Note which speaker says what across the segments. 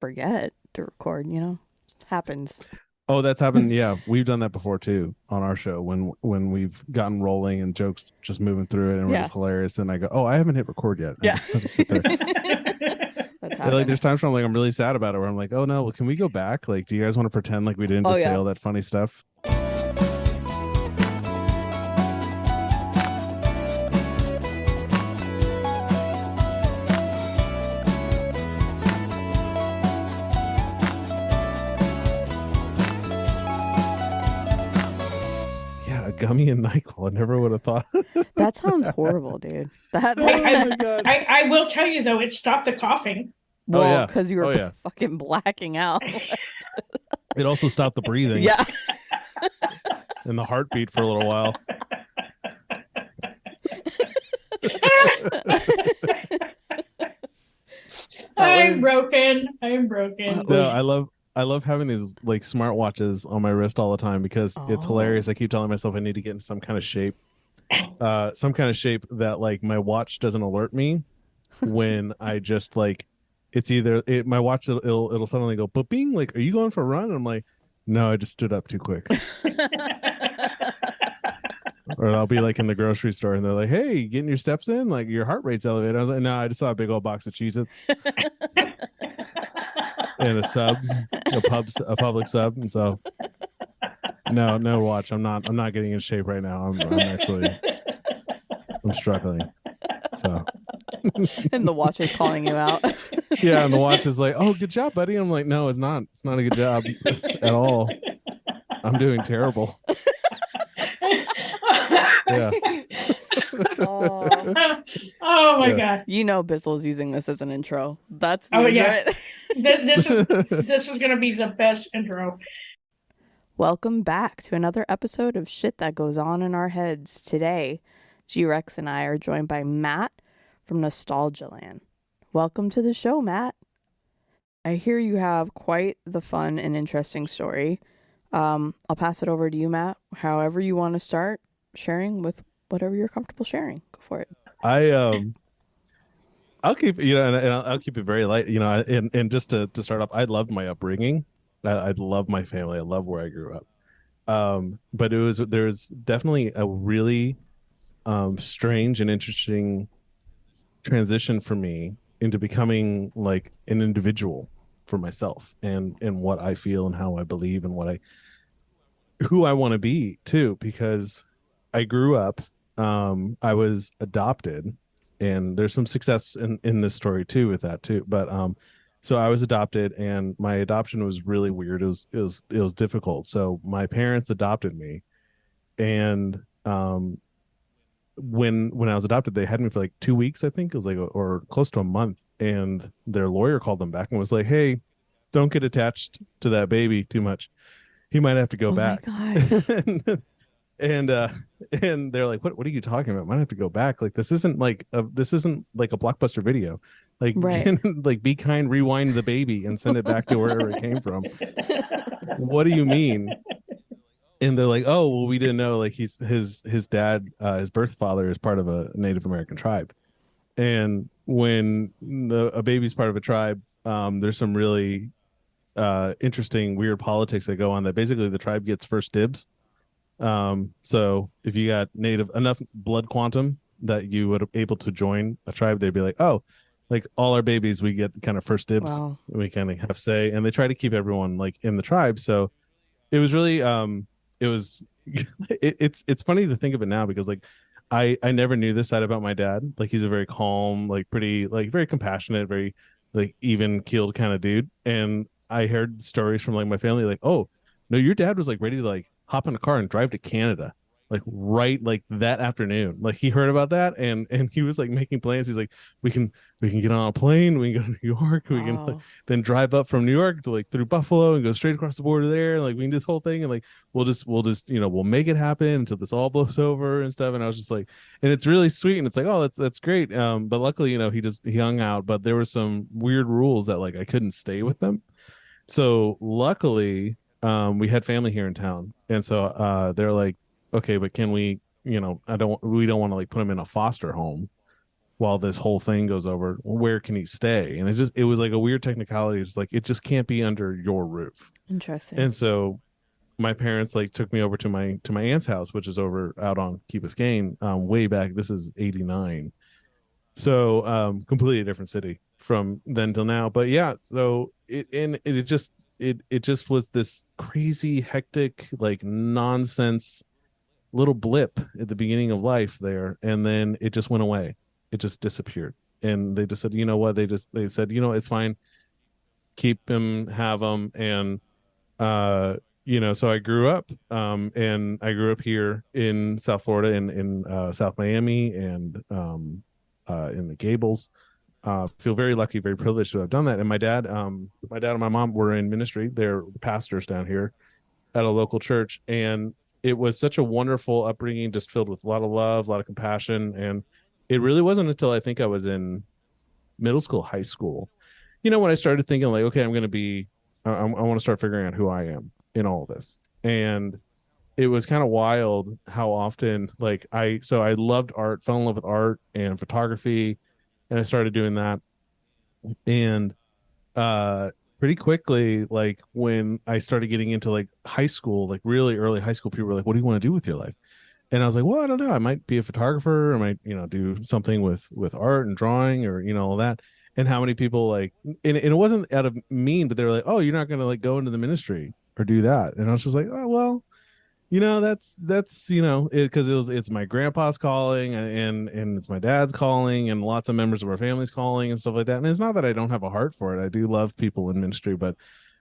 Speaker 1: forget to record, happens.
Speaker 2: Oh, that's happened. Yeah, we've done that before too on our show when we've gotten rolling and jokes just moving through it and we're
Speaker 1: Yeah.
Speaker 2: just hilarious. And I go, oh, I haven't hit record yet.
Speaker 1: Yeah.
Speaker 2: I just sit there.
Speaker 1: That's
Speaker 2: And, like,
Speaker 1: happened.
Speaker 2: there's times where I'm really sad about it. Where I'm like, oh no, well, can we go back? Like, do you guys want to pretend like we didn't
Speaker 1: Oh
Speaker 2: just say
Speaker 1: yeah.
Speaker 2: all that funny stuff? Yeah, a gummy and NyQuil. I never would have thought.
Speaker 1: That sounds horrible, dude. That
Speaker 2: Oh my god.
Speaker 3: I will tell you though, it stopped the coughing.
Speaker 1: well,
Speaker 2: yeah.
Speaker 1: because you were
Speaker 2: Oh, yeah.
Speaker 1: fucking blacking out.
Speaker 2: It also stopped the breathing
Speaker 1: Yeah.
Speaker 2: and the heartbeat for a little while.
Speaker 3: I am
Speaker 1: was-
Speaker 3: broken. I am broken.
Speaker 1: What
Speaker 2: No,
Speaker 1: was-
Speaker 2: I love having these like smartwatches on my wrist all the time because it's
Speaker 1: Oh.
Speaker 2: hilarious. I keep telling myself I need to get in some kind of shape. Some kind of shape that like my watch doesn't alert me when I just like it's either my watch it'll suddenly go booping like, are you going for a run? And I'm like, no, I just stood up too quick. Or I'll be like in the grocery store and they're like, hey, getting your steps in, like your heart rate's elevated. I was like, no, I just saw a big old box of Cheez-Its and a sub, a public sub. And so no watch. I'm not getting in shape right now. I'm struggling. So
Speaker 1: And the watch is calling you out.
Speaker 2: yeah, and the watch is like, oh, good job, buddy. I'm like, no, it's not a good job at all. I'm doing terrible. Yeah.
Speaker 1: Oh,
Speaker 3: Oh my
Speaker 2: Yeah.
Speaker 3: god.
Speaker 1: Bizzle's using this as an intro. That's the
Speaker 3: Oh,
Speaker 1: intro
Speaker 3: yeah.
Speaker 1: right
Speaker 3: This is gonna be the best intro.
Speaker 1: Welcome back to another episode of Shit That Goes On in Our Heads. Today, G-Rex and I are joined by Matt from Nostalgia Land. Welcome to the show, Matt. I hear you have quite the fun and interesting story. I'll pass it over to you, Matt. However you want to start sharing with whatever you're comfortable sharing. Go for it.
Speaker 2: I'll keep and I'll keep it very light, and just to start off, I loved my upbringing. I love my family. I love where I grew up. But there's definitely a really strange and interesting transition for me into becoming like an individual for myself and what I feel and how I believe and who I want to be too, because I grew up, I was adopted, and there's some success in this story too with that too. But so I was adopted, and my adoption was really weird. It was difficult. So my parents adopted me, and when I was adopted, they had me for like 2 weeks, I think it was like, or close to a month. And their lawyer called them back and was like, hey, don't get attached to that baby too much. He might have to go back.
Speaker 1: My God.
Speaker 2: and they're like, what are you talking about? Might have to go back. Like, this isn't like a Blockbuster video. Like,
Speaker 1: Right.
Speaker 2: like, be kind, rewind the baby and send it back to wherever it came from. What do you mean? And they're like, oh, well, we didn't know, like, his dad, his birth father is part of a Native American tribe. And when a baby's part of a tribe, there's some really interesting, weird politics that go on, that basically the tribe gets first dibs. So if you got enough blood quantum that you would able to join a tribe, they'd be like, oh, like all our babies, we get kind of first dibs.
Speaker 1: Wow.
Speaker 2: We kind of have say, and they try to keep everyone like in the tribe. So it was really, it was, it's funny to think of it now, because like, I never knew this side about my dad. Like, he's a very calm, like pretty, like very compassionate, very like even keeled kind of dude. And I heard stories from like my family, like, oh no, your dad was like ready to like hop in a car and drive to Canada, like right like that afternoon. Like, he heard about that, and he was like making plans. He's like, we can get on a plane, we can go to New York, we can like, then drive up from New York to like through Buffalo and go straight across the border there. Like, we can do this whole thing, and like we'll just we'll make it happen until this all blows over and stuff. And I was just like, and it's really sweet, and it's like, oh, that's great. But luckily, he hung out, but there were some weird rules that like I couldn't stay with them. So luckily, we had family here in town, and so they're like, okay, but can we, we don't want to like put him in a foster home. while this whole thing goes over, where can he stay? And it was like a weird technicality. It's like, it just can't be under your roof.
Speaker 1: Interesting.
Speaker 2: And so my parents like took me over to my aunt's house, which is over out on Key Biscayne, way back. This is 89. So completely different city from then till now. But yeah, so it just was this crazy, hectic, like nonsense little blip at the beginning of life there, and then it just went away. It just disappeared. And they just said, you know what? They said, you know, it's fine. Keep him, have him. And so I grew up, and I grew up here in South Florida, in South Miami, and in the Gables. Feel very lucky, very privileged to have done that. And my dad and my mom were in ministry. They're pastors down here at a local church, and it was such a wonderful upbringing, just filled with a lot of love, a lot of compassion. And it really wasn't until I think I was in middle school, high school, when I started thinking like, okay, I'm going to be, I want to start figuring out who I am in all of this. And it was kind of wild how often, like, I loved art, fell in love with art and photography, and I started doing that. And pretty quickly, like when I started getting into like high school, like really early high school, people were like, what do you want to do with your life? And I was like, well, I don't know. I might be a photographer. I might, do something with art and drawing, or, all that. And how many people like, and it wasn't out of mean, but they were like, oh, you're not going to like go into the ministry or do that. And I was just like, oh, well, that's because it's my grandpa's calling, and it's my dad's calling, and lots of members of our family's calling and stuff like that. And it's not that I don't have a heart for it. I do love people in ministry, but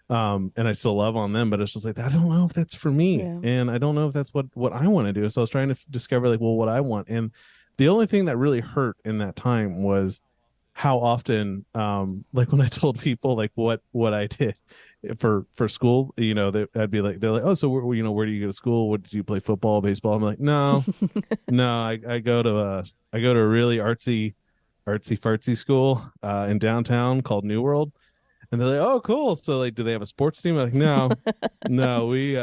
Speaker 2: and I still love on them, but it's just like, I don't know if that's for me.
Speaker 1: Yeah.
Speaker 2: And I don't know if that's what I want to do. So I was trying to discover like, well, what I want. And the only thing that really hurt in that time was how often, like when I told people like what I did for school, I'd be like, they're like, oh, so where do you go to school? What did you play, football, baseball? I'm like, no, no, I go to a really artsy fartsy school in downtown called New World. And they're like, oh, cool. So like, do they have a sports team? I'm like, no, no, we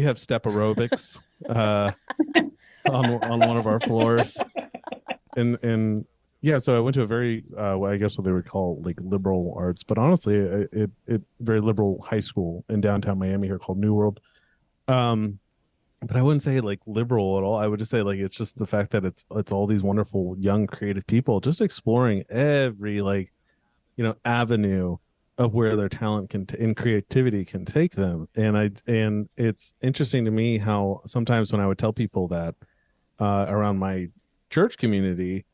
Speaker 2: have step aerobics on one of our floors. And yeah, so I went to a very I guess what they would call like liberal arts, but honestly, it very liberal high school in downtown Miami here called New World. But I wouldn't say like liberal at all. I would just say like it's just the fact that it's all these wonderful young creative people just exploring every like avenue of where their talent and creativity can take them. And it's interesting to me how sometimes when I would tell people that around my church community,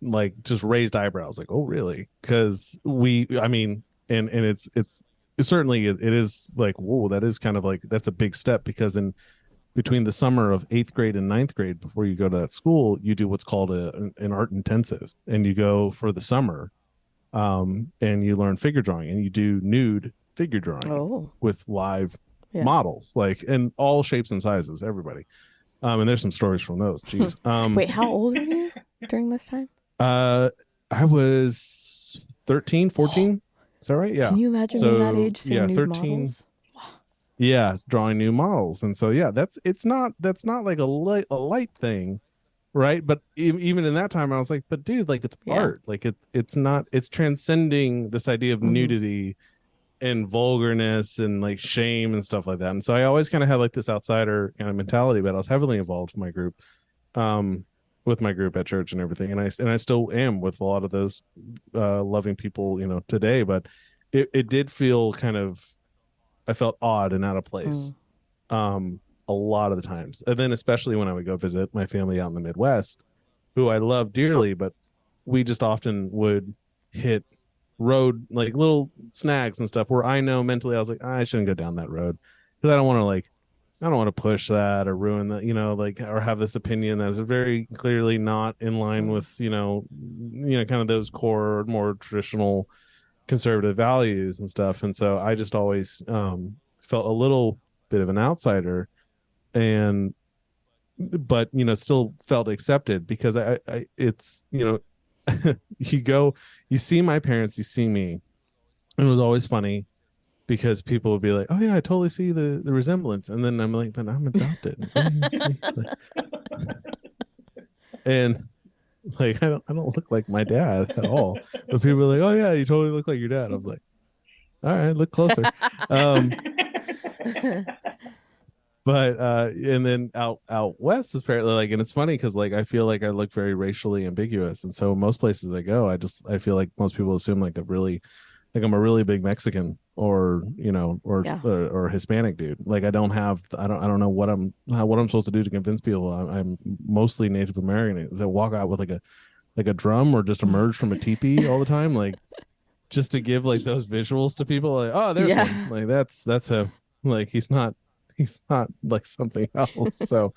Speaker 2: like just raised eyebrows, like, oh really? Because it's certainly it is like, whoa, that is kind of like, that's a big step, because in between the summer of 8th grade and 9th grade, before you go to that school, you do what's called an art intensive, and you go for the summer. And you learn figure drawing, and you do nude figure drawing with live models, like in all shapes and sizes, everybody. And there's some stories from those. Jeez.
Speaker 1: Wait, how old were you during this time?
Speaker 2: I was 13, 14. Is that right? Yeah.
Speaker 1: Can you imagine me that age seeing nude
Speaker 2: 13.
Speaker 1: models?
Speaker 2: Yeah, drawing new models. And so yeah, that's not like a light thing. Right. But even in that time, I was like, but dude, like it's art. Like it's transcending this idea of nudity and vulgarness and like shame and stuff like that. And so I always kind of had like this outsider kind of mentality, but I was heavily involved with my group at church and everything. And I still am with a lot of those loving people, today. But it did feel I felt odd and out of place. A lot of the times. And then especially when I would go visit my family out in the Midwest, who I love dearly, but we just often would hit road, like little snags and stuff where I know mentally I was like, I shouldn't go down that road, because I don't want to push that or ruin that, like, or have this opinion that is very clearly not in line with, kind of those core, more traditional conservative values and stuff. And so I just always felt a little bit of an outsider, but still felt accepted, because I it's you see my parents, you see me, and it was always funny because people would be like, oh yeah, I totally see the resemblance, and then I'm like, but I'm adopted. And Like I don't look like my dad at all. But people are like, oh yeah, you totally look like your dad. I was like, all right, look closer. Um, but and then out west is apparently like, and it's funny because like I feel like I look very racially ambiguous, and so most places I go, I feel like most people assume like I'm a really big Mexican or
Speaker 1: Yeah.
Speaker 2: or Hispanic dude. Like I don't know what I'm supposed to do to convince people I'm mostly Native American. Is I walk out with like a drum or just emerge from a teepee all the time, like just to give like those visuals to people, like, oh, there's
Speaker 1: Yeah.
Speaker 2: one, like that's him. Like he's not like something else. So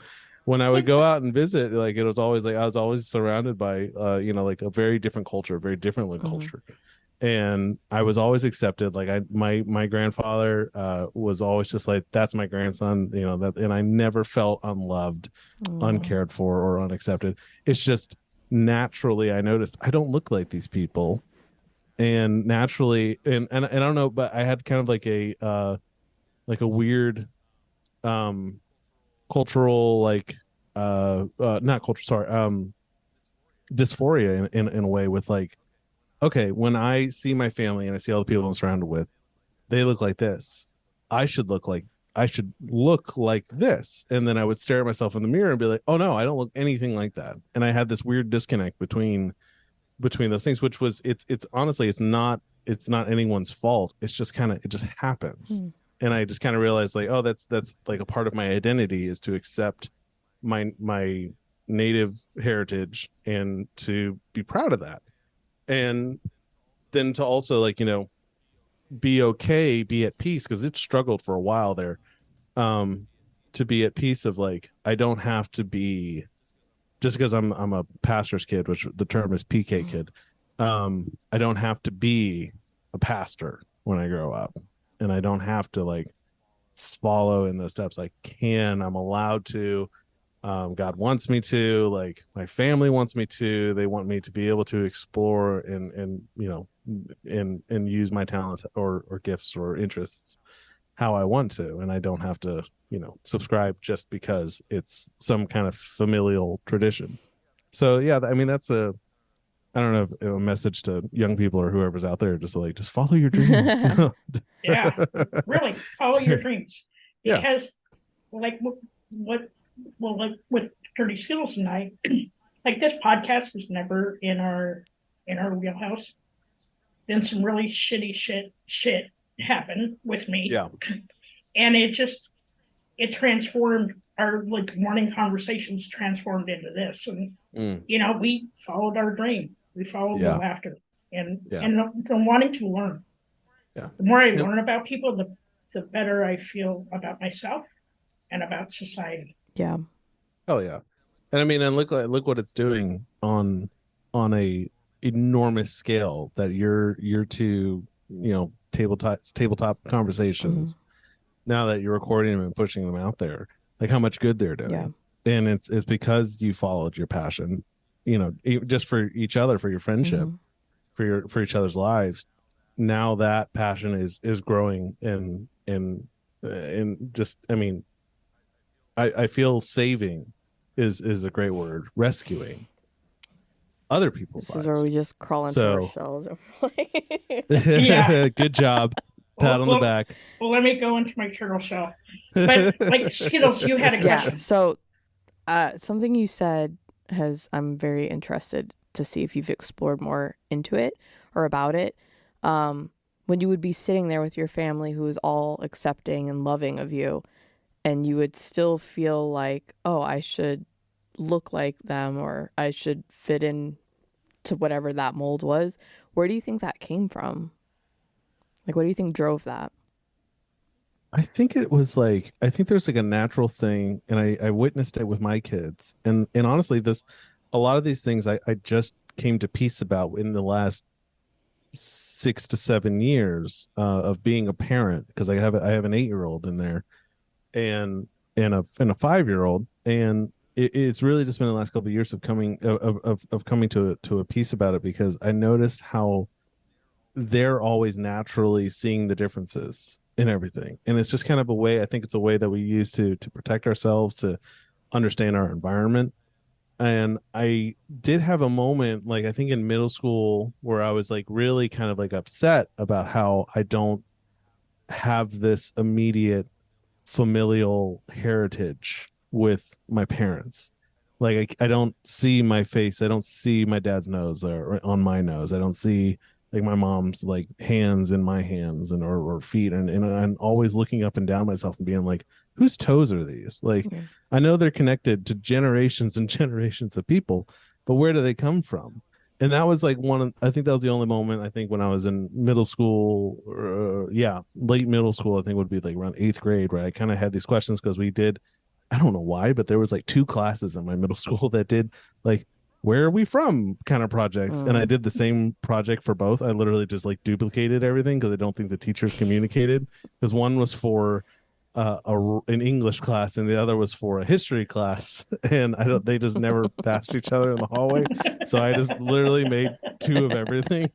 Speaker 2: when I would go out and visit, like it was always like I was always surrounded by like a very different culture, a very different culture. And I was always accepted. Like my grandfather was always just like, that's my grandson, that, and I never felt unloved, uncared for, or unaccepted. It's just naturally I noticed I don't look like these people, and naturally, and I don't know, but I had kind of like a weird cultural not culture, sorry, dysphoria in a way with like, okay, when I see my family and I see all the people I'm surrounded with, they look like this. I should look like this. And then I would stare at myself in the mirror and be like, oh no, I don't look anything like that. And I had this weird disconnect between those things, which was it's honestly it's not anyone's fault. It's just it just happens. And I just kind of realized like, oh, that's like a part of my identity is to accept my native heritage and to be proud of that. And then to also like, be okay, be at peace, because it struggled for a while there, to be at peace of like, I don't have to be, just because I'm a pastor's kid, which the term is PK kid, I don't have to be a pastor when I grow up, and I don't have to like follow in the steps. I'm allowed to. God wants me to, like my family wants me to. They want me to be able to explore and and use my talents or gifts or interests how I want to, and I don't have to subscribe just because it's some kind of familial tradition. So yeah, I mean that's I don't know if a message to young people or whoever's out there, just follow your dreams.
Speaker 3: Yeah, really, follow your dreams.
Speaker 2: Yeah.
Speaker 3: Because, like, like with Dirty Skittles and I, like this podcast was never in our wheelhouse. Then some really shitty shit happened with me.
Speaker 2: Yeah.
Speaker 3: And it transformed our like morning conversations transformed into this. And we followed our dream. We followed the laughter and the wanting to learn.
Speaker 2: Yeah.
Speaker 3: The more I learn about people, the better I feel about myself and about society.
Speaker 1: Yeah.
Speaker 2: Oh yeah. And I mean, and look what it's doing on a enormous scale, that you're to tabletop conversations, now that you're recording them and pushing them out there, like how much good they're doing.
Speaker 1: Yeah.
Speaker 2: And it's because you followed your passion, just for each other, for your friendship, for each other's lives. Now that passion is growing and just, I mean, I feel saving is a great word. Rescuing other people's lives.
Speaker 1: This is where we just crawl into our shells.
Speaker 3: Yeah.
Speaker 2: Good job. Pat on the back.
Speaker 3: Well, let me go into my turtle shell. But like Skittles, you had a question.
Speaker 1: Yeah. So something you said I'm very interested to see if you've explored more into it or about it. When you would be sitting there with your family who is all accepting and loving of you, and you would still feel like, oh, I should look like them, or I should fit in to whatever that mold was. Where do you think that came from? Like, what do you think drove that?
Speaker 2: I think it was like, I think there's like a natural thing, and I witnessed it with my kids. And honestly, a lot of these things I just came to peace about in the last 6 to 7 years of being a parent, because I have an 8-year-old in there, and a 5-year-old, and it's really just been the last couple of years of coming to a peace about it, because I noticed how they're always naturally seeing the differences in everything. And it's just kind of a way, I think it's a way that we use to protect ourselves, to understand our environment. And I did have a moment, like I think in middle school, where I was like really kind of like upset about how I don't have this immediate familial heritage with my parents. Like I don't see my face. I don't see my dad's nose or on my nose. I don't see like my mom's like hands in my hands and or feet. And I'm always looking up and down myself and being like, whose toes are these? Like I know they're connected to generations and generations of people, but where do they come from? And that was like I think that was the only moment I think when I was in middle school, late middle school, I think would be like around 8th grade, where I kind of had these questions because we did, I don't know why, but there was like 2 classes in my middle school that did like, where are we from kind of projects. And I did the same project for both. I literally just like duplicated everything because I don't think the teachers communicated, because one was for an English class and the other was for a history class, and they just never passed each other in the hallway. So I just literally made 2 of everything.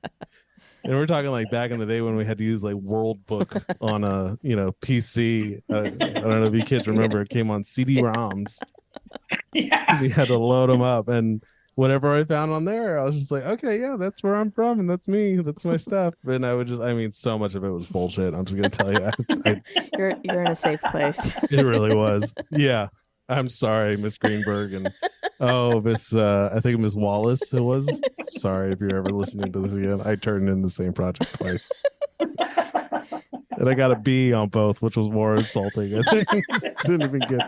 Speaker 2: And we're talking like back in the day when we had to use like World Book on a PC. I don't know if you kids remember, it came on CD-ROMs.
Speaker 3: Yeah.
Speaker 2: We had to load them up, and whatever I found on there, I was just like, okay, yeah, that's where I'm from, and that's me, that's my stuff. And I mean, so much of it was bullshit. I'm just gonna tell you,
Speaker 1: You're in a safe place.
Speaker 2: it really was. Yeah, I'm sorry, Miss Greenberg, and Miss I think Miss Wallace. It was. Sorry if you're ever listening to this again. I turned in the same project twice, and I got a B on both, which was more insulting. I think didn't even get.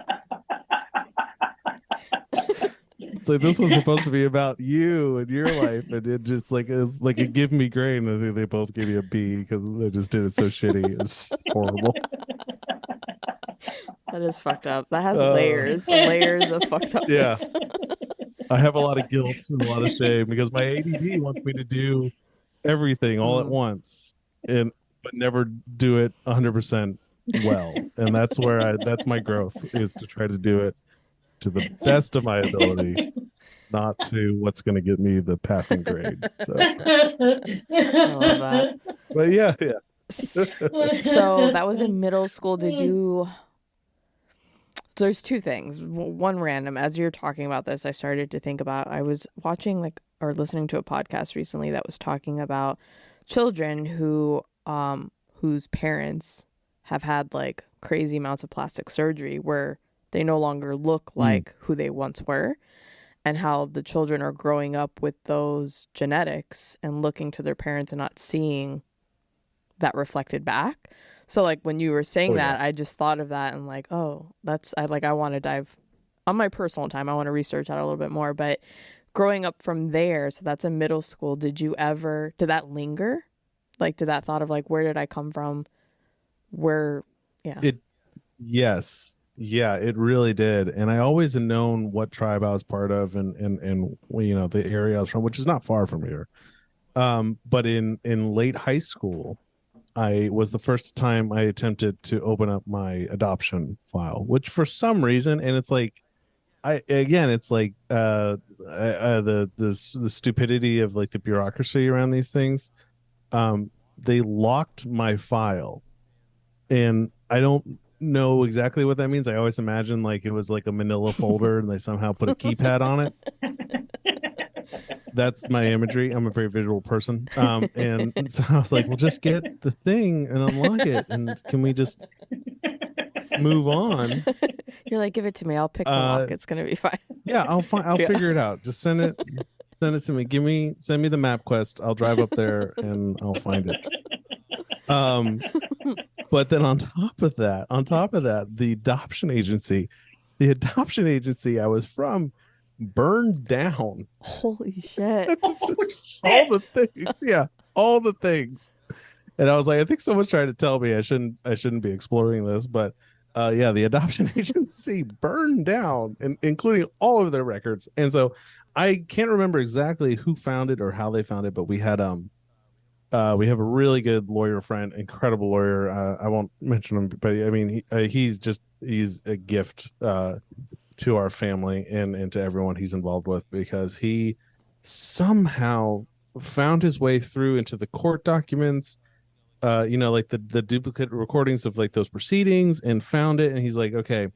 Speaker 2: So this was supposed to be about you and your life, and it just like it's like a give me grade, and I think they both gave you a B because I just did it so shitty. It's horrible.
Speaker 1: That is fucked up. That has layers of fucked upness.
Speaker 2: Yeah. I have a lot of guilt and a lot of shame because my ADD wants me to do everything all at once, but never do it 100% well. And that's that's my growth, is to try to do it to the best of my ability, not to what's going to get me the passing grade. So.
Speaker 1: I love that.
Speaker 2: But yeah.
Speaker 1: So that was in middle school. Did you... There's 2 things. One random. As you're talking about this, I started to think about, I was watching or listening to a podcast recently that was talking about children whose parents have had like crazy amounts of plastic surgery where they no longer look like who they once were, and how the children are growing up with those genetics and looking to their parents and not seeing that reflected back. So like when you were saying that, I just thought of that and like, I want to dive on my personal time. I want to research that a little bit more. But growing up from there, so that's in middle school, did that linger? Like, did that thought of like, where did I come from?
Speaker 2: Yes. Yeah, it really did. And I always had known what tribe I was part of and the area I was from, which is not far from here. But in late high school, I was the first time I attempted to open up my adoption file, which for some reason, and it's like, the stupidity of like the bureaucracy around these things. They locked my file, and I don't know exactly what that means. I always imagine like it was like a manila folder and they somehow put a keypad on it. That's my imagery. I'm a very visual person. And so I was like, well, just get the thing and unlock it. And can we just move on?
Speaker 1: You're like, give it to me. I'll pick the lock. It's going to be fine.
Speaker 2: Yeah, I'll figure it out. Just send it to me. Send me the map quest. I'll drive up there and I'll find it. But then on top of that, the adoption agency I was from burned down.
Speaker 1: Holy shit.
Speaker 2: All the things. Yeah, all the things. And I was like, I think someone's trying to tell me I shouldn't be exploring this, but the adoption agency burned down, including all of their records. And so I can't remember exactly who found it or how they found it, but we had we have a really good lawyer friend, incredible lawyer. I won't mention him, but I mean, he's a gift to our family and to everyone he's involved with, because he somehow found his way through into the court documents, like the duplicate recordings of like those proceedings, and found it. And he's like, okay,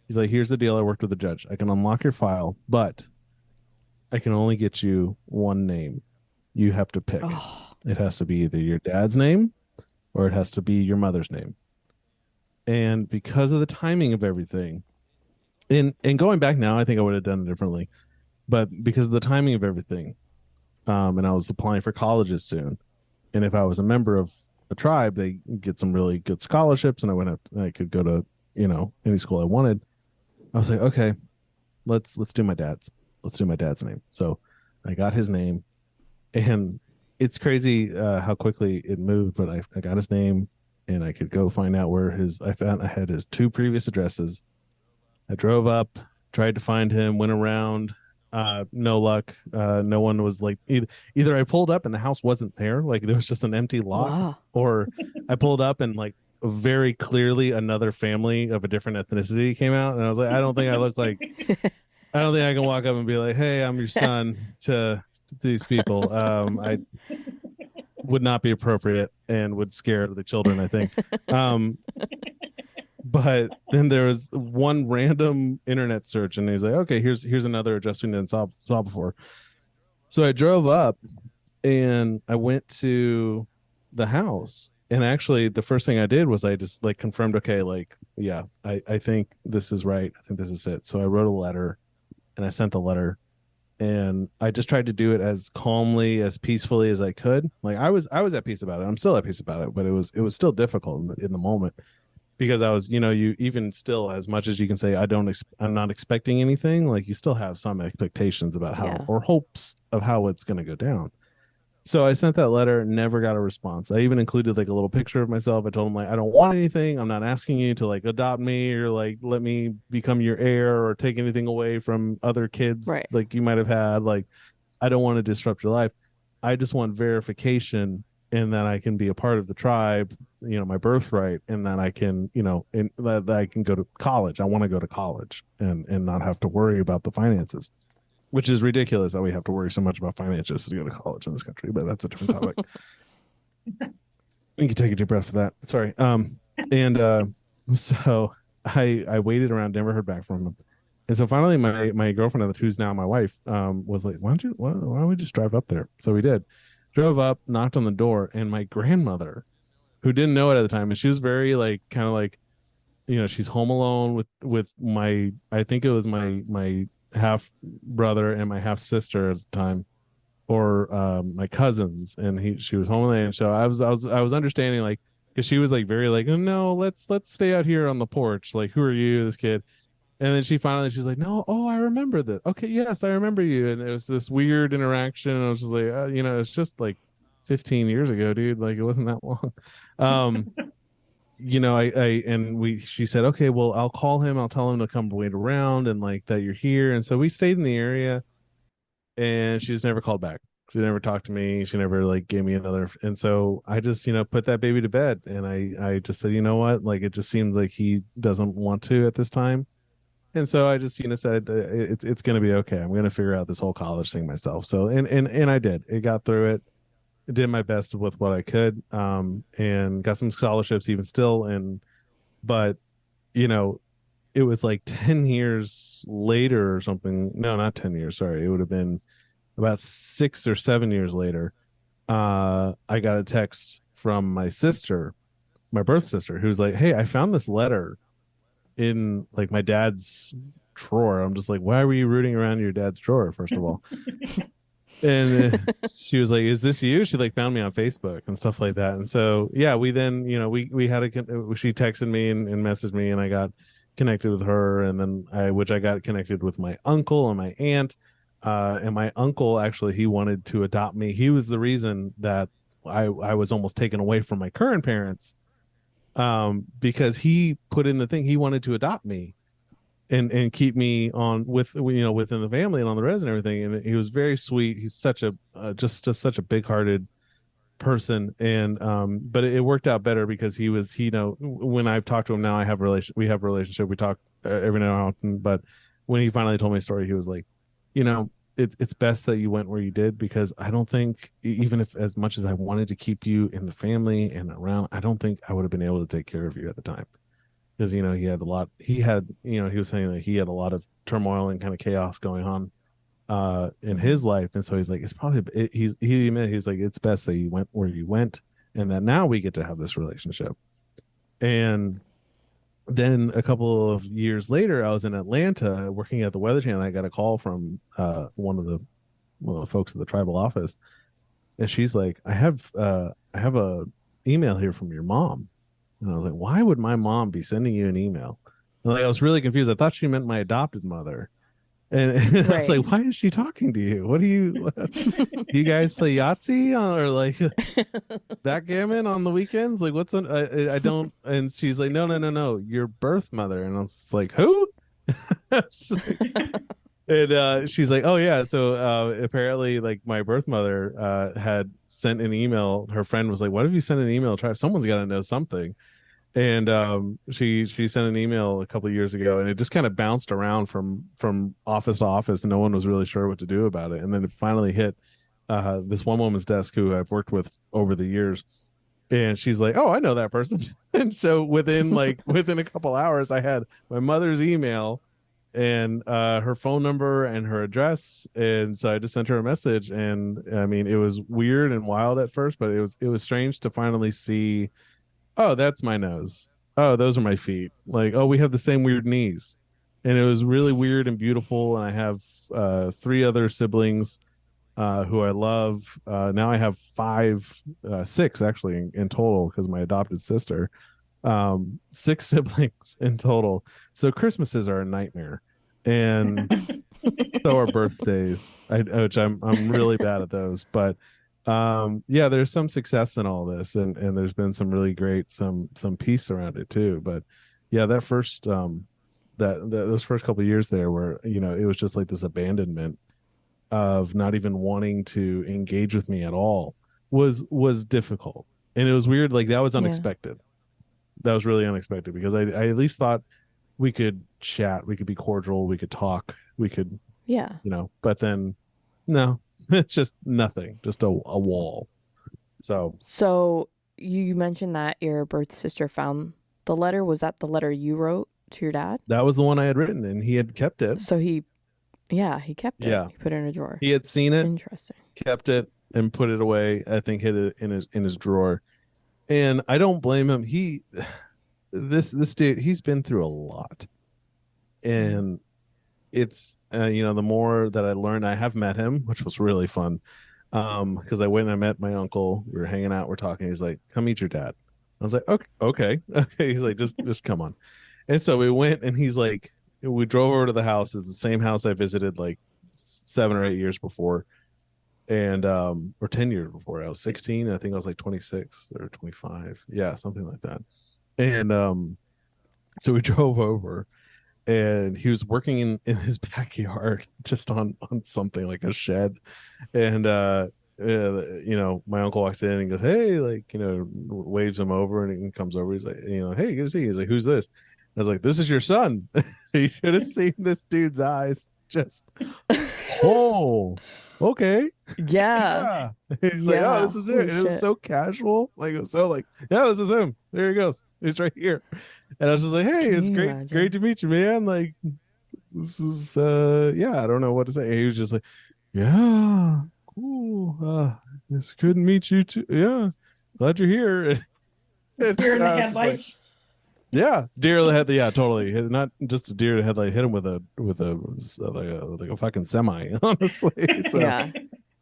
Speaker 2: he's like, here's the deal. I worked with the judge. I can unlock your file, but I can only get you one name. You have to pick.
Speaker 1: Oh,
Speaker 2: It has to be either your dad's name or it has to be your mother's name. And because of the timing of everything, and going back now, I think I would have done it differently. But because of the timing of everything, and I was applying for colleges soon, and if I was a member of a tribe, they get some really good scholarships, and I could go to any school I wanted. I was like, okay, let's do my dad's. Let's do my dad's name. So I got his name, and it's crazy how quickly it moved. But I got his name, and I could go find out where I had his two previous addresses. I drove up, tried to find him, went around. No luck. No one was like either I pulled up and the house wasn't there, like there was just an empty lot,
Speaker 1: wow.
Speaker 2: or I pulled up and like very clearly another family of a different ethnicity came out, and I was like, I don't think I look like I don't think I can walk up and be like, hey, I'm your son to these people. I would not be appropriate and would scare the children, I think. But then there was one random internet search, and he's like, okay, here's another address we didn't saw before. So I drove up and I went to the house, and actually the first thing I did was I just like confirmed, okay, like, yeah, I think this is right. I think this is it. So I wrote a letter and I sent the letter, and I just tried to do it as calmly, as peacefully as I could. Like I was at peace about it. I'm still at peace about it, but it was still difficult in the moment, because I was, you even still, as much as you can say, I'm not expecting anything, like you still have some expectations about how,
Speaker 1: Yeah.
Speaker 2: or hopes of how it's going to go down. So I sent that letter, never got a response. I even included like a little picture of myself. I told him, like, I don't want anything. I'm not asking you to like adopt me or like let me become your heir or take anything away from other kids
Speaker 1: Right.
Speaker 2: like you might have had. Like, I don't want to disrupt your life. I just want verification, and that I can be a part of the tribe, my birthright, and that I can, that I can go to college. I want to go to college and not have to worry about the finances, which is ridiculous that we have to worry so much about finances to go to college in this country, but that's a different topic. You can take a deep breath for that. Sorry. And so I waited around, never heard back from him. And so finally my girlfriend, who's now my wife, was like, why don't we just drive up there? So we did. Drove up, knocked on the door, and my grandmother, who didn't know it at the time, and she was very like kind of like, she's home alone with my, I think it was my half brother and my half sister at the time, or my cousins, and she was home alone. And so I was understanding, like, because she was like very like, oh, no, let's stay out here on the porch. Like, who are you, this kid? And then she's like, no, oh, I remember that. Okay, yes, I remember you. And it was this weird interaction. And I was just like, it's just like 15 years ago, dude. Like, it wasn't that long. She said, okay, well, I'll call him. I'll tell him to come wait around and like that you're here. And so we stayed in the area, and she just never called back. She never talked to me. She never like gave me another. And so I just, put that baby to bed. And I just said, you know what? Like, it just seems like he doesn't want to at this time. And so I just, said, it's going to be okay. I'm going to figure out this whole college thing myself. So, and I did. It got through it. I did my best with what I could, and got some scholarships even still. But, it was like 10 years later or something. No, not 10 years. Sorry. It would have been about 6 or 7 years later. I got a text from my sister, my birth sister, who's like, hey, I found this letter in like my dad's drawer. I'm just like, why were you rooting around your dad's drawer, first of all? And she was like, is this you? She like found me on Facebook and stuff like that. And so yeah, we then we had she texted me and messaged me, and I got connected with her, and then I got connected with my uncle and my aunt, and my uncle, actually, he wanted to adopt me. He was the reason that I was almost taken away from my current parents, because he put in the thing, he wanted to adopt me and keep me on within the family and on the res and everything. And he was very sweet. He's such a just such a big hearted person. And but it worked out better because he was, when I've talked to him now, we have a relationship. We talk every now and often. But when he finally told me a story, he was like, it's best that you went where you did, because I don't think, even if as much as I wanted to keep you in the family and around, I don't think I would have been able to take care of you at the time. Because he was saying that he had a lot of turmoil and kind of chaos going on in his life, and so he's like, it's probably he admitted, he's like, it's best that you went where you went, and that now we get to have this relationship. And then a couple of years later, I was in Atlanta working at the Weather Channel. I got a call from one of the folks at the tribal office, and she's like, I have a email here from your mom. And I was like, why would my mom be sending you an email? And like, I was really confused. I thought she meant my adopted mother. And I was like, why is she talking to you? What do you guys play Yahtzee or like backgammon on the weekends? Like, what's on? I don't. And she's like, no, your birth mother. And I was like, who? And she's like, oh yeah, so apparently like my birth mother had sent an email. Her friend was like, what if you sent an email? Someone's got to know something. And she sent an email a couple of years ago, and it just kind of bounced around from office to office, and no one was really sure what to do about it. And then it finally hit this one woman's desk who I've worked with over the years, and she's like, oh, I know that person. And so within a couple hours, I had my mother's email and her phone number and her address, and so I just sent her a message. And I mean, it was weird and wild at first, but it was strange to finally see, oh, that's my nose, oh, those are my feet, like, oh, we have the same weird knees. And it was really weird and beautiful. And I have 3 other siblings who I love. Now I have 6 actually in total, because my adopted sister. 6 siblings in total. So Christmases are a nightmare, and so are birthdays, which I'm really bad at those. But yeah, there's some success in all this, and there's been some really great some peace around it too. But yeah, that first those first couple of years there, where it was just like this abandonment of not even wanting to engage with me at all, was difficult. And it was weird, like that was unexpected. That was really unexpected, because I at least thought we could chat, we could be cordial, we could talk, we could, but then no, it's just nothing, just a wall. So
Speaker 1: you mentioned that your birth sister found the letter. Was that the letter you wrote to your dad?
Speaker 2: That was the one I had written, and he had kept it.
Speaker 1: So he kept it.
Speaker 2: Yeah.
Speaker 1: He put it in a drawer.
Speaker 2: He had seen it.
Speaker 1: Interesting.
Speaker 2: Kept it and put it away. I think hid it in his drawer. And I don't blame him. This dude, he's been through a lot. And it's the more that I learned, I have met him, which was really fun. Because I went and I met my uncle. We were hanging out, we're talking. He's like, come meet your dad. I was like, okay. He's like, just come on. And so we went, and he's like, we drove over to the house. It's the same house I visited like 7 or 8 years before. And or 10 years before. I was 16. I think I was like 26 or 25. Yeah, something like that. And so we drove over, and he was working in his backyard, just on something like a shed. And my uncle walks in and goes, hey, like, waves him over, and he comes over. He's like, hey, good to see you. He's like, who's this? I was like, this is your son. You should have seen this dude's eyes. Just, oh, okay.
Speaker 1: Yeah.
Speaker 2: He's like, oh, this is it. And it was so casual. Like, it was so like, yeah, this is him. There he goes. He's right here. And I was just like, hey, it's great to meet you, man. Like, this is I don't know what to say. He was just like, yeah, cool. It's good to meet you too. Yeah. Glad you're here.
Speaker 3: Deer in the headlights.
Speaker 2: Yeah, deer in the head. Yeah, totally. Not just a deer in the headlight. Hit him with a fucking semi. Honestly, so,
Speaker 1: yeah.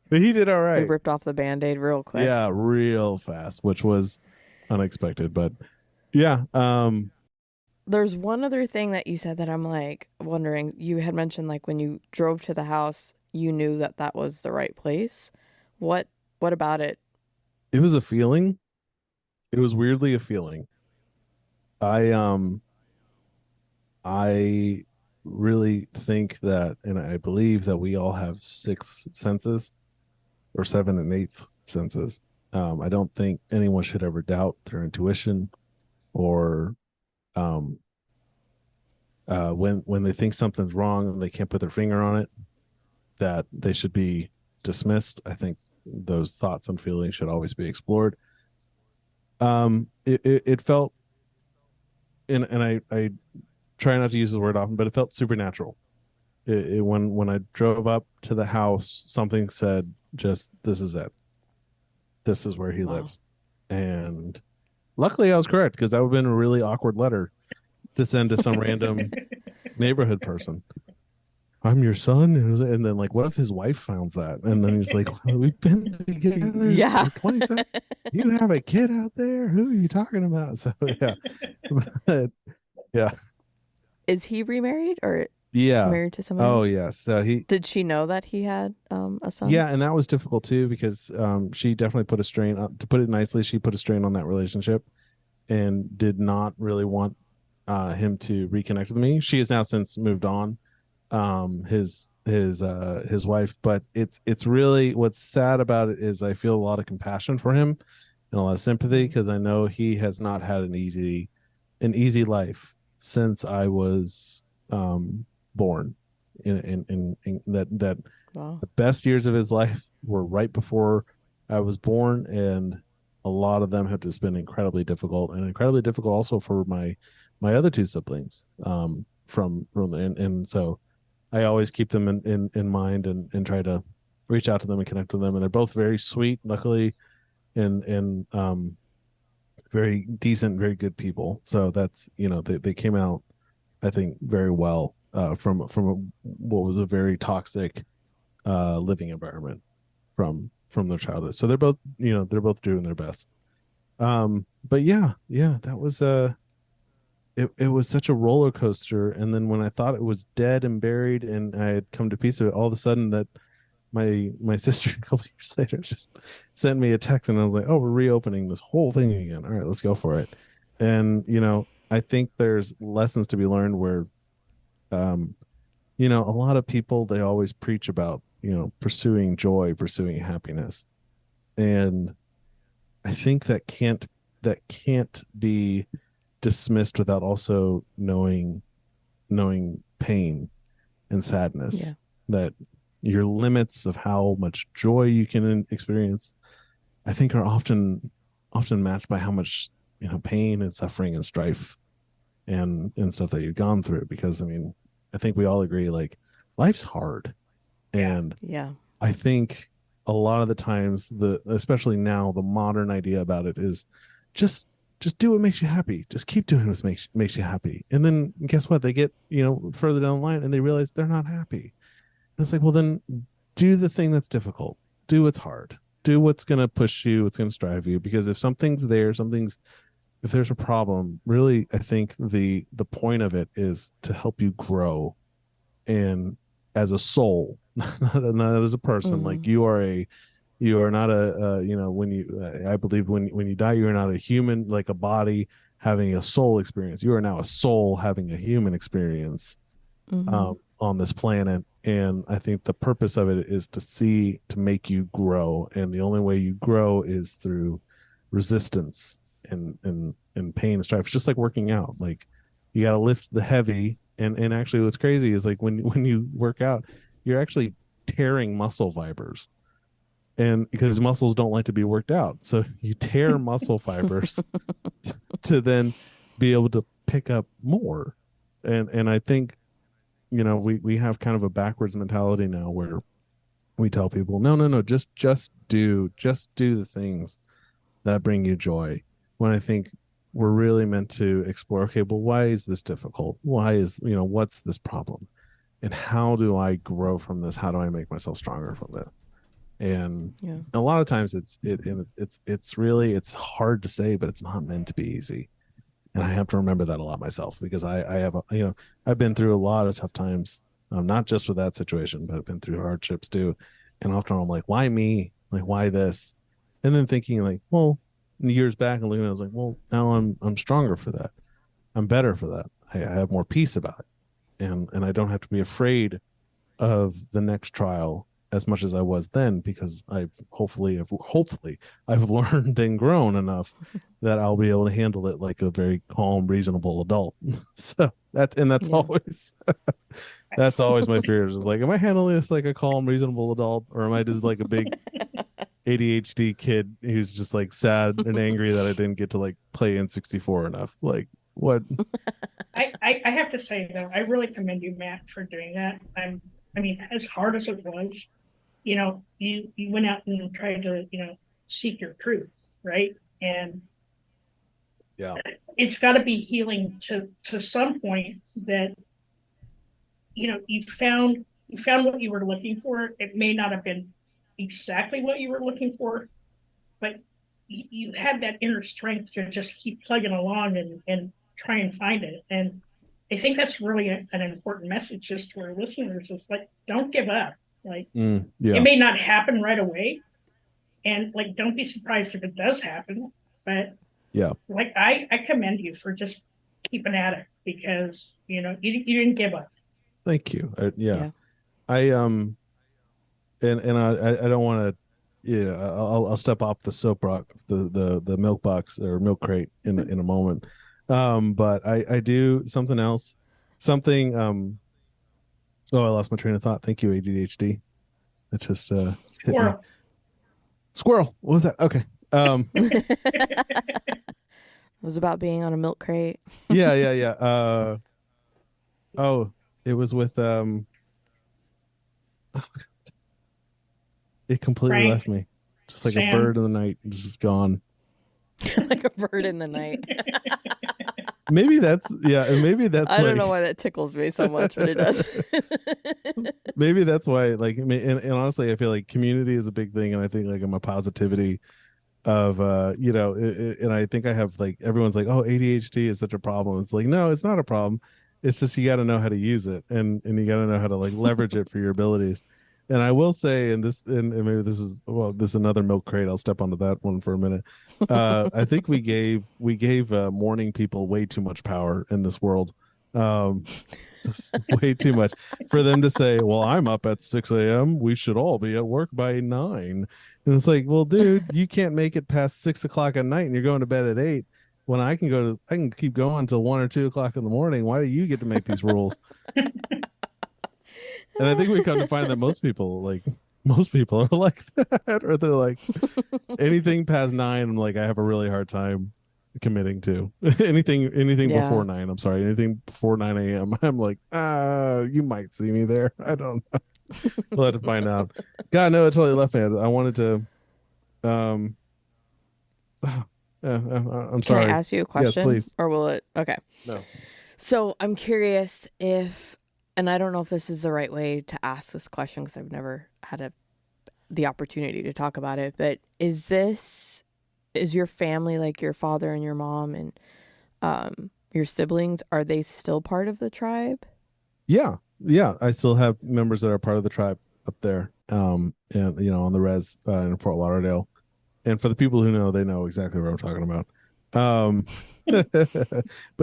Speaker 2: But he did all right.
Speaker 1: He ripped off the Band-Aid real quick.
Speaker 2: Yeah, real fast, which was unexpected. But yeah.
Speaker 1: There's one other thing that you said that I'm like wondering. You had mentioned like when you drove to the house, you knew that was the right place. What about it?
Speaker 2: It was a feeling. It was weirdly a feeling. I really think that, and I believe that we all have 6 senses, or 7 and 8th senses. I don't think anyone should ever doubt their intuition, or when they think something's wrong and they can't put their finger on it, that they should be dismissed. I think those thoughts and feelings should always be explored. It felt, and I try not to use the word often, but it felt supernatural. When I drove up to the house, something said, just, this is it. This is where he
Speaker 1: Wow.
Speaker 2: lives. And luckily I was correct, because that would have been a really awkward letter to send to some random neighborhood person. I'm your son. And then, like, what if his wife found that? And then he's like, well, we've been together
Speaker 1: Yeah.
Speaker 2: for 27. You have a kid out there? Who are you talking about? So, yeah. But, yeah.
Speaker 1: Is he remarried or
Speaker 2: Yeah.
Speaker 1: married to someone
Speaker 2: Oh,
Speaker 1: else?
Speaker 2: yes.
Speaker 1: Did she know that he had a son?
Speaker 2: Yeah, and that was difficult too, because she definitely put a strain, to put it nicely, she put a strain on that relationship and did not really want him to reconnect with me. She has now since moved on, his wife, but it's really, what's sad about it is I feel a lot of compassion for him and a lot of sympathy, because I know he has not had an easy life since I was born. In that
Speaker 1: Wow.
Speaker 2: the best years of his life were right before I was born, and a lot of them have just been incredibly difficult, and incredibly difficult also for my other two siblings, and so I always keep them in mind, and try to reach out to them and connect with them. And they're both very sweet, luckily, and very decent, very good people. So that's, they came out, I think, very well from what was a very toxic living environment from their childhood. So they're both doing their best. But yeah, that was it was such a roller coaster. And then when I thought it was dead and buried and I had come to peace with it, all of a sudden that my sister a couple years later just sent me a text, and I was like, oh, we're reopening this whole thing again. All right, let's go for it. And I think there's lessons to be learned where a lot of people, they always preach about, pursuing joy, pursuing happiness. And I think that can't be dismissed without also knowing pain and sadness.
Speaker 1: Yeah.
Speaker 2: That your limits of how much joy you can experience, I think, are often matched by how much, pain and suffering and strife and stuff that you've gone through. Because I think we all agree, like, life's hard. And
Speaker 1: Yeah.
Speaker 2: I think a lot of the times, especially now, the modern idea about it is just do what makes you happy. Just keep doing what makes you happy. And then guess what? They get, further down the line and they realize they're not happy. And it's like, well, then do the thing that's difficult. Do what's hard. Do what's going to push you, what's going to strive you. Because if if there's a problem, really, I think the point of it is to help you grow, and as a soul, not as a person.
Speaker 1: Mhm.
Speaker 2: Like, you are not when you, I believe when you die, you are not a human, like a body having a soul experience. You are now a soul having a human experience on this planet. And I think the purpose of it is to make you grow. And the only way you grow is through resistance and pain and strife. It's just like working out. Like, you got to lift the heavy. And actually, what's crazy is, like, when you work out, you're actually tearing muscle fibers. And because muscles don't like to be worked out, so you tear muscle fibers to then be able to pick up more. And I think, we have kind of a backwards mentality now, where we tell people, no, just do the things that bring you joy. When I think we're really meant to explore, okay, well, why is this difficult? Why is, what's this problem? And how do I grow from this? How do I make myself stronger from this? And a lot of times it's really hard to say, but it's not meant to be easy. And I have to remember that a lot myself, because I have I've been through a lot of tough times, not just with that situation, but I've been through hardships too. And often I'm like, why me? Like, why this? And then thinking, like, well, years back and looking at it, I was like, well, now I'm stronger for that. I'm better for that. I have more peace about it, and I don't have to be afraid of the next trial as much as I was then, because hopefully I've learned and grown enough that I'll be able to handle it like a very calm, reasonable adult. So that's always that's always my fears. Like, am I handling this like a calm, reasonable adult, or am I just like a big ADHD kid who's just like sad and angry that I didn't get to like play N64 enough? Like, what?
Speaker 3: I I have to say though, I really commend you, Matt, for doing that. I mean, as hard as it was, you went out and tried to, seek your truth, right? And
Speaker 2: Yeah.
Speaker 3: it's got to be healing to some point that you found what you were looking for. It may not have been exactly what you were looking for, but you had that inner strength to just keep plugging along and try and find it. And I think that's really an important message just to our listeners is like, don't give up. Like, it
Speaker 2: Yeah.
Speaker 3: may not happen right away. And like, don't be surprised if it does happen. But
Speaker 2: Yeah.
Speaker 3: like, I commend you for just keeping at it because, you didn't give up.
Speaker 2: Thank you. Yeah.
Speaker 1: Yeah.
Speaker 2: I and I don't want to. Yeah, I'll step off the soapbox, the milk box or milk crate in a moment. But I do something else. Something. Oh, I lost my train of thought. Thank you, ADHD. It just hit me.
Speaker 3: Squirrel.
Speaker 2: Squirrel. What was that? Okay.
Speaker 1: It was about being on a milk crate.
Speaker 2: Yeah. Oh, it was with it completely
Speaker 3: Frank.
Speaker 2: left me. Just like
Speaker 3: Sam.
Speaker 2: a bird in the night, just gone.
Speaker 1: Like a bird in the night.
Speaker 2: Maybe that's
Speaker 1: I don't know why that tickles me so much, but it does.
Speaker 2: Maybe that's why, like, I mean, and honestly, I feel like community is a big thing, and I think like I'm a positivity of and I think I have like everyone's like, oh, ADHD is such a problem. It's like, no, it's not a problem. It's just you got to know how to use it, and you got to know how to like leverage it for your abilities. And I will say, and maybe this is another milk crate. I'll step onto that one for a minute. I think we gave morning people way too much power in this world. Just way too much for them to say, well, I'm up at 6 a.m. We should all be at work by 9. And it's like, well, dude, you can't make it past 6 o'clock at night and you're going to bed at 8 when I can keep going until 1 or 2 o'clock in the morning. Why do you get to make these rules? And I think we come to find that most people are like that, or they're like anything past 9. I'm like, I have a really hard time committing to anything before 9. I'm sorry, anything before 9 a.m. I'm like, you might see me there. I don't know. We'll have to find out. God, no, it totally left me. I wanted to. I'm sorry.
Speaker 1: Can I ask you a question?
Speaker 2: Yes, please.
Speaker 1: Or will it? Okay.
Speaker 2: No.
Speaker 1: So I'm curious if, and I don't know if this is the right way to ask this question because I've never had the opportunity to talk about it, but is your family, like your father and your mom and your siblings, are they still part of the tribe?
Speaker 2: Yeah. I still have members that are part of the tribe up there, and on the res in Fort Lauderdale. And for the people who know, they know exactly what I'm talking about. But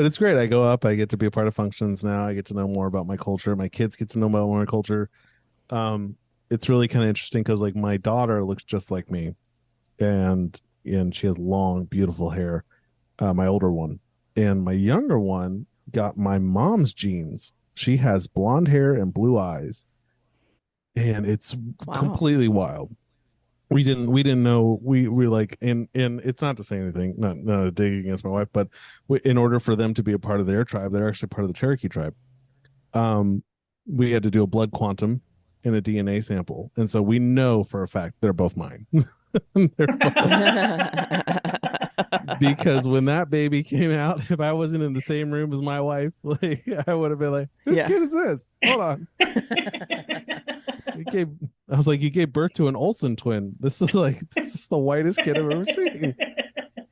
Speaker 2: it's great. I go up, I get to be a part of functions now. I get to know more about my culture. My kids get to know more my culture. It's really kind of interesting because like my daughter looks just like me, and she has long, beautiful hair. My older one, and my younger one got my mom's genes. She has blonde hair and blue eyes, and it's completely wild. We didn't know. We were like, and it's not to say anything, not a dig against my wife, but in order for them to be a part of their tribe, they're actually part of the Cherokee tribe. We had to do a blood quantum and a DNA sample, and so we know for a fact they're both mine. Because when that baby came out, if I wasn't in the same room as my wife, like I would have been like, "Whose kid is this? Hold on." I was like, "You gave birth to an Olsen twin. This is the whitest kid I've ever seen."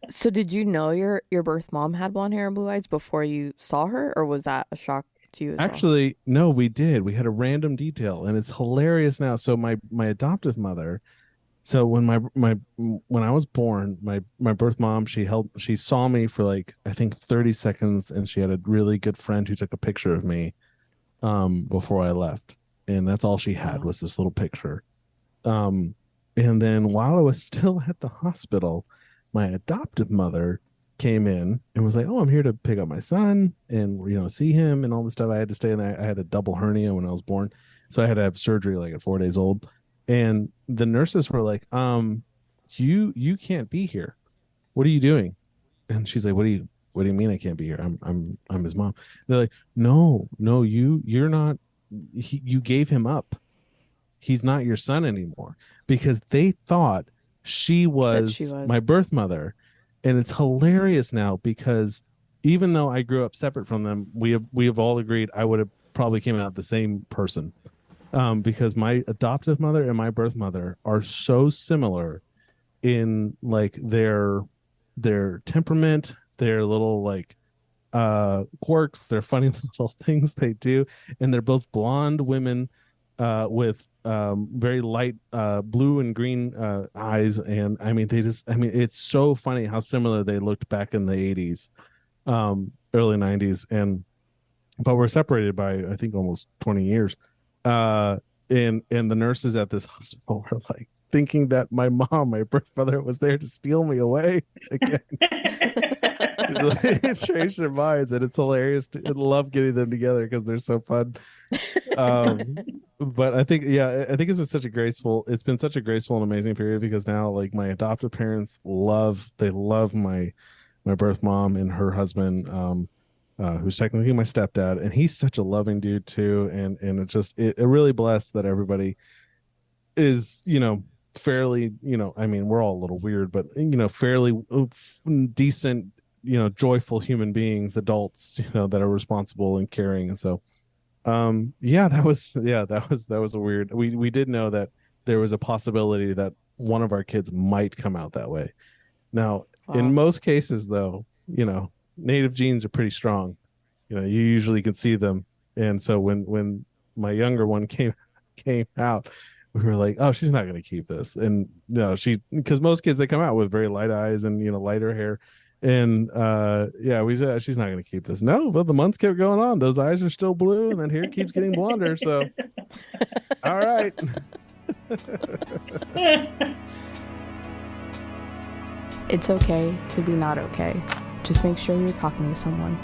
Speaker 1: So did you know your birth mom had blonde hair and blue eyes before you saw her, or was that a shock to you as
Speaker 2: Actually, no, we did. We had a random detail, and it's hilarious now. So my adoptive mother, so when when I was born, my birth mom, she saw me for like I think 30 seconds, and she had a really good friend who took a picture of me before I left, and that's all she had was this little picture. And then while I was still at the hospital, my adoptive mother came in and was like, "Oh, I'm here to pick up my son and see him and all this stuff." I had to stay in there. I had a double hernia when I was born, so I had to have surgery like at 4 days old. And the nurses were like, you can't be here. What are you doing?" And she's like, "What do you what do you mean I can't be here? I'm his mom. They're like, no, you're not. You gave him up. He's not your son anymore, because they thought she was my birth mother. And it's hilarious now, because even though I grew up separate from them, we have all agreed I would have probably came out the same person, because my adoptive mother and my birth mother are so similar in like their temperament, their little like quirks, their funny little things they do. And they're both blonde women with very light blue and green eyes. And I mean, it's so funny how similar they looked back in the 80s, early 90s. But we're separated by, I think, almost 20 years. And the nurses at this hospital were like thinking that my birth mother, was there to steal me away again. It changed their minds, and it's hilarious. I love getting them together because they're so fun. But I think it's been such a graceful and amazing period, because now like my adoptive parents love my birth mom and her husband, who's technically my stepdad, and he's such a loving dude too. And it really blessed that everybody is, fairly, I mean, we're all a little weird, but fairly decent, joyful human beings, adults, that are responsible and caring. And so that was a weird, we did know that there was a possibility that one of our kids might come out that way. Now, in most cases though, native genes are pretty strong. You usually can see them. And so when my younger one came out, we were like, oh, she's not going to keep this. And because most kids, they come out with very light eyes and lighter hair. And we said, she's not going to keep this. No, but the months kept going on. Those eyes are still blue, and then hair keeps getting blonder. So, all right.
Speaker 1: It's okay to be not okay. Just make sure you're talking to someone.